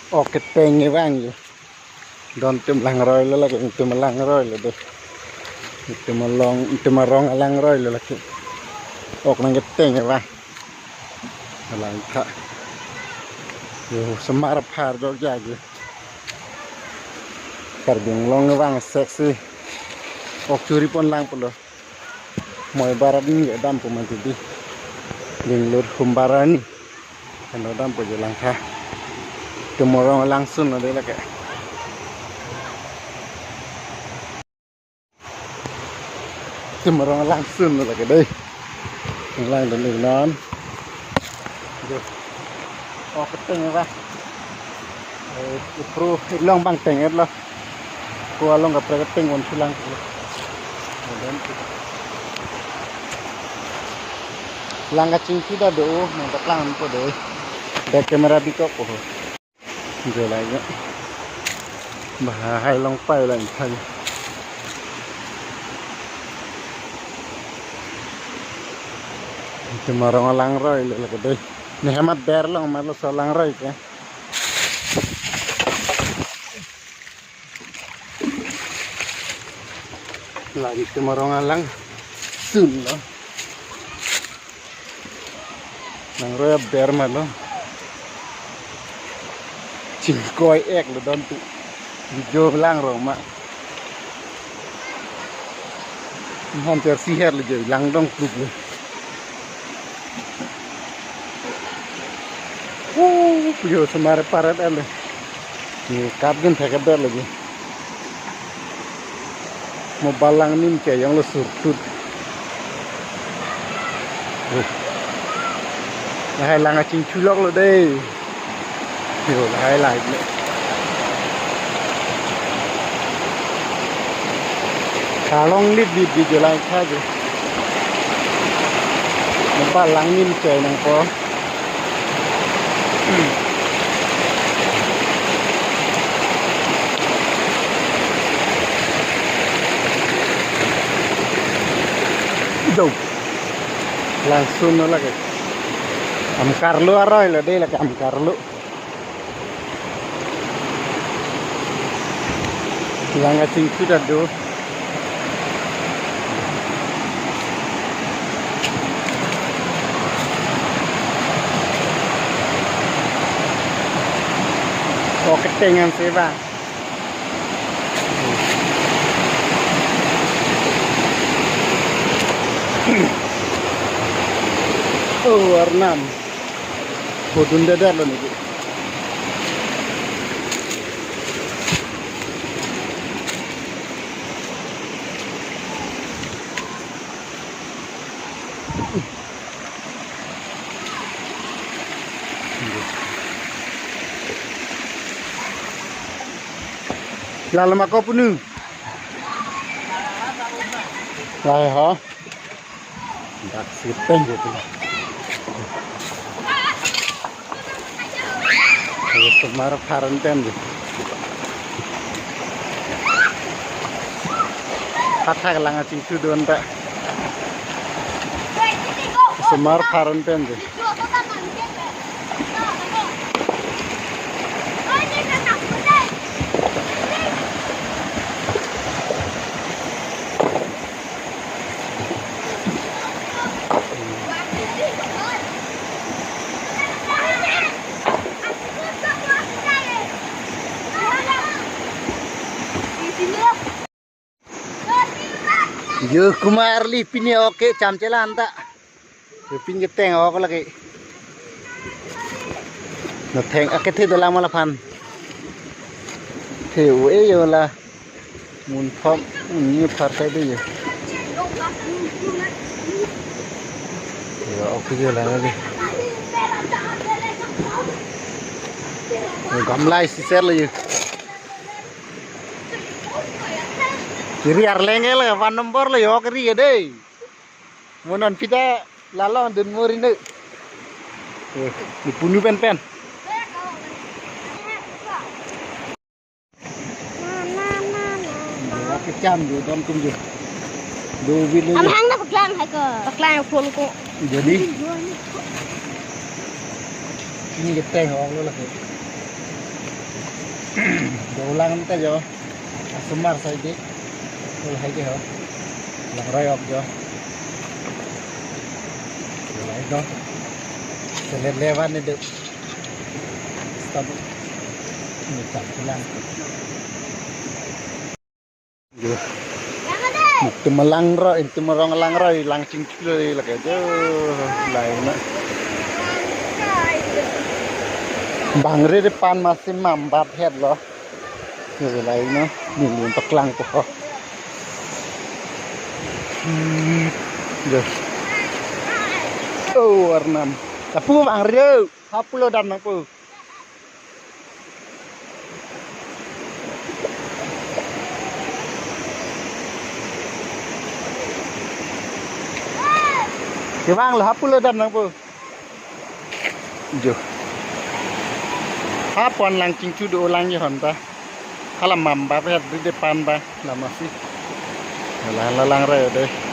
Oke pengen bang don tim lang roy lo lagi itu melang roy lo deh itu melong itu merong lang roy lo lagi ok nang geteng ya bang lang kak yo semar par jogja gitu karbing long bang seksi ok curi pun lang puluh mau barat ni gak dampu mati di linglur humbarani kan dampu je langkah kemorong langsung ada lagi kemorong langsung lagi deh lang dan non oh keteng ya pro long bang tenget lo gua lo nggak pernah keteng on sulang lang kacing sudah do mantap lang po deh ada kamera di kok rồi lại nữa mà hai long quay lại thành cuma orang lang roy là cái đây này hemat ber long mà lo so lang roy cái lagi cuma orang lang sun lo lang roy ber mà lo chỉ coi ek là đơn tụ video lang rồi mà hôm chờ si hết là giờ lang đông cục rồi bây giờ semare parat ale ni cáp gen thake ber lagi mau balang nim ke yang lo surtut hai lang chinh chulok lo đây hiểu là hai lại nữa khá long lít đi giờ lại khác rồi một ba lăng nhìn trời nắng có đâu langsung nó là cái Amkarlo aroy là đây là cái Amkarlo lang cing sudah do oh ketengan sih bang oh warna bodun dadar lo nih lalu makau penuh lah ha tak siteng gitu kalau semar paranten gitu patah kelangan cingsu don tak semar paranten gitu Yo kumar li pini oke camcela anta. Yo pin geteng ok lagi. Nó thèn cái thế là mà là phần thiểu ấy rồi là muốn phong như phật thế đi rồi ok giờ là đi gom lại xí xét là kiri arlenge lah van nomor lah yo kiri ya deh monon kita lalu dan murin deh dipunuh pen kecam tu dalam kunjung dua video hang nak paklan hai ke paklan full ko jadi ini geteng orang lah ulang nanti jo. Sumar saja. Ulai jo. Lang royok jo. Ulai jo. Selewan itu. Stop. Ini tak pulang. Jo. Itu melangro, itu merong langro, langsung cuy lagi aja. Lain. Bangri depan masih mambat head loh. Như này nó nhìn nhìn tóc lăng của họ rồi warnam tapi bang Rio apa lo dan apa cái bang lo apa lo dan apa jo apa langsung cudu ulang ya hanta kalau mambat di depan bah lama sih lalang raya deh